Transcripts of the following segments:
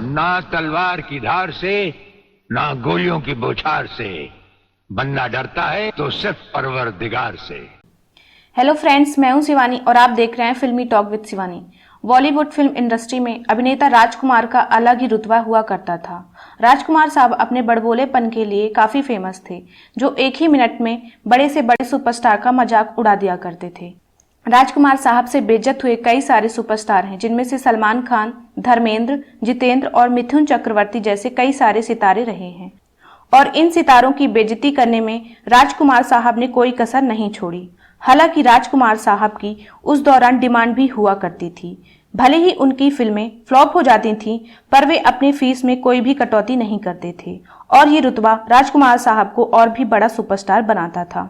ना तलवार की धार से, ना गोलियों की बौछार से। बनना डरता है तो सिर्फ परवरदिगार से। हेलो फ्रेंड्स, मैं हूं शिवानी और आप देख रहे हैं फिल्मी talk with Shivani. Bollywood film industry में अभिनेता राजकुमार का अलग ही रुतबा हुआ करता था। राजकुमार साहब अपने बड़बोलेपन के लिए काफी फेमस थे, जो एक ही मिनट में बड़े से बड़े सुपरस्टार का मजाक उड़ा दिया करते थे। राजकुमार साहब से बेइज्जत हुए कई सारे सुपरस्टार हैं, जिनमें से सलमान खान, धर्मेंद्र, जितेंद्र और मिथुन चक्रवर्ती जैसे कई सारे सितारे रहे हैं। और इन सितारों की बेइज्जती करने में राजकुमार साहब ने कोई कसर नहीं छोड़ी। हालांकि राजकुमार साहब की उस दौरान डिमांड भी हुआ करती थी। भले ही उनकी फिल्में फ्लॉप हो जाती थीं, पर वे अपनी फीस में कोई भी कटौती नहीं करते थे और ये रुतबा राजकुमार साहब को और भी बड़ा सुपरस्टार बनाता था।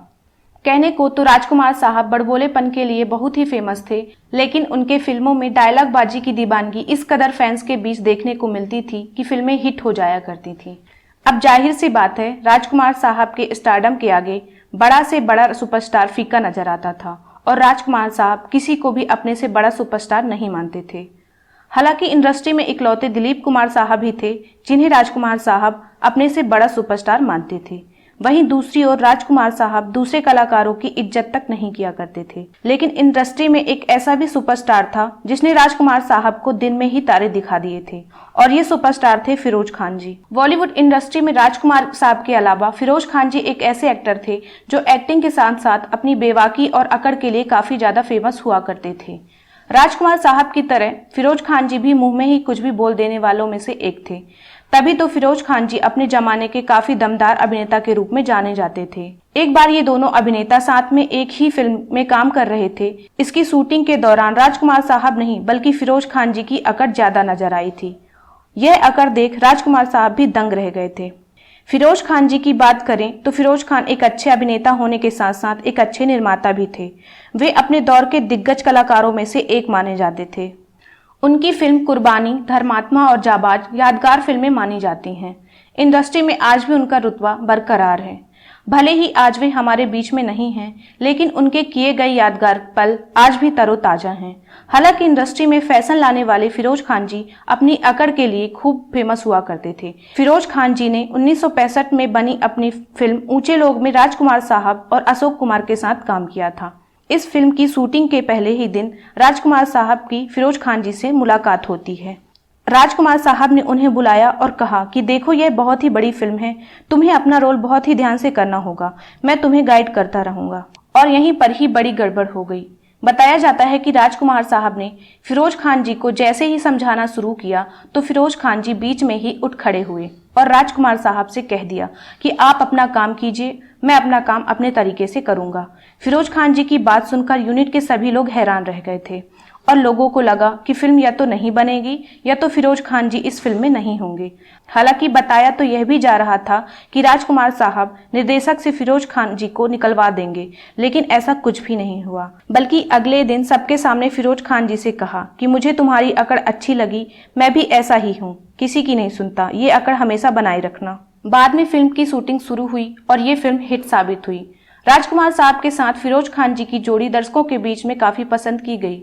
कहने को तो राजकुमार साहब बड़बोलेपन के लिए बहुत ही फेमस थे, लेकिन उनके फिल्मों में डायलॉग बाजी की दीवानगी इस कदर फैंस के बीच देखने को मिलती थी कि फिल्में हिट हो जाया करती थी। अब जाहिर सी बात है, राजकुमार साहब के स्टारडम के आगे बड़ा से बड़ा सुपरस्टार फीका नजर आता था और राजकुमार साहब किसी को भी अपने से बड़ा सुपरस्टार नहीं मानते थे। हालांकि इंडस्ट्री में इकलौते दिलीप कुमार साहब ही थे जिन्हें राजकुमार साहब अपने से बड़ा सुपरस्टार मानते थे। वहीं दूसरी ओर राजकुमार साहब दूसरे कलाकारों की इज्जत तक नहीं किया करते थे। लेकिन इंडस्ट्री में एक ऐसा भी सुपरस्टार था जिसने राजकुमार साहब को दिन में ही तारे दिखा दिए थे, और ये सुपरस्टार थे फिरोज खान जी। बॉलीवुड इंडस्ट्री में राजकुमार साहब के अलावा फिरोज खान जी एक ऐसे एक्टर थे जो एक्टिंग के साथ साथ अपनी बेबाकी और अकड़ के लिए काफी ज्यादा फेमस हुआ करते थे। राजकुमार साहब की तरह फिरोज खान जी भी मुंह में ही कुछ भी बोल देने वालों में से एक थे। तभी तो फिरोज खान जी अपने जमाने के काफी दमदार अभिनेता के रूप में जाने जाते थे। एक बार ये दोनों अभिनेता साथ में एक ही फिल्म में काम कर रहे थे। इसकी शूटिंग के दौरान राजकुमार साहब नहीं बल्कि फिरोज खान जी की अकड़ ज्यादा नजर आई थी। यह अकड़ देख राजकुमार साहब भी दंग रह गए थे। फिरोज खान जी की बात करें तो फिरोज खान एक अच्छे अभिनेता होने के साथ साथ एक अच्छे निर्माता भी थे। वे अपने दौर के दिग्गज कलाकारों में से एक माने जाते थे। उनकी फिल्म कुर्बानी, धर्मात्मा और जाबाज यादगार फिल्में मानी जाती हैं। इंडस्ट्री में आज भी उनका रुतबा बरकरार है। भले ही आज वे हमारे बीच में नहीं हैं, लेकिन उनके किए गए यादगार पल आज भी तरोताजा हैं। हालांकि इंडस्ट्री में फैशन लाने वाले फिरोज खान जी अपनी अकड़ के लिए खूब फेमस हुआ करते थे। फिरोज खान जी ने 1965 में बनी अपनी फिल्म ऊंचे लोग में राजकुमार साहब और अशोक कुमार के साथ काम किया था। इस फिल्म की शूटिंग के पहले ही दिन राजकुमार साहब की फिरोज खान जी से मुलाकात होती है। राजकुमार साहब ने उन्हें बुलाया और कहा कि देखो, यह बहुत ही बड़ी फिल्म है, तुम्हें अपना रोल बहुत ही ध्यान से करना होगा, मैं तुम्हें गाइड करता रहूंगा। और यहीं पर ही बड़ी गड़बड़ हो गई। बताया जाता है कि राजकुमार साहब ने फिरोज खान जी को जैसे ही समझाना शुरू किया तो फिरोज खान जी बीच में ही उठ खड़े हुए और राजकुमार साहब से कह दिया कि आप अपना काम कीजिए, मैं अपना काम अपने तरीके से करूंगा। फिरोज खान जी की बात सुनकर यूनिट के सभी लोग हैरान रह गए थे और लोगों को लगा कि फिल्म या तो नहीं बनेगी या तो फिरोज खान जी इस फिल्म में नहीं होंगे। हालांकि बताया तो यह भी जा रहा था कि राजकुमार साहब निर्देशक से फिरोज खान जी को निकलवा देंगे, लेकिन ऐसा कुछ भी नहीं हुआ। बल्कि अगले दिन सबके सामने फिरोज खान जी से कहा कि मुझे तुम्हारी अकड़ अच्छी लगी, मैं भी ऐसा ही हूँ, किसी की नहीं सुनता, ये अकड़ हमेशा बनाए रखना। बाद में फिल्म की शूटिंग शुरू हुई और ये फिल्म हिट साबित हुई। राजकुमार साहब के साथ फिरोज खान जी की जोड़ी दर्शकों के बीच में काफी पसंद की गई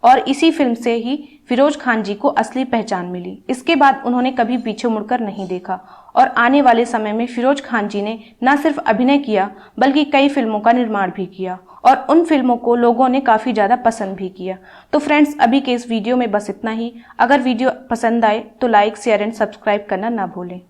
और इसी फिल्म से ही फिरोज खान जी को असली पहचान मिली। इसके बाद उन्होंने कभी पीछे मुड़कर नहीं देखा और आने वाले समय में फिरोज खान जी ने न सिर्फ अभिनय किया बल्कि कई फिल्मों का निर्माण भी किया और उन फिल्मों को लोगों ने काफी ज्यादा पसंद भी किया। तो फ्रेंड्स, अभी के इस वीडियो में बस इतना ही। अगर वीडियो पसंद आए तो लाइक, शेयर एंड सब्सक्राइब करना ना भूलें।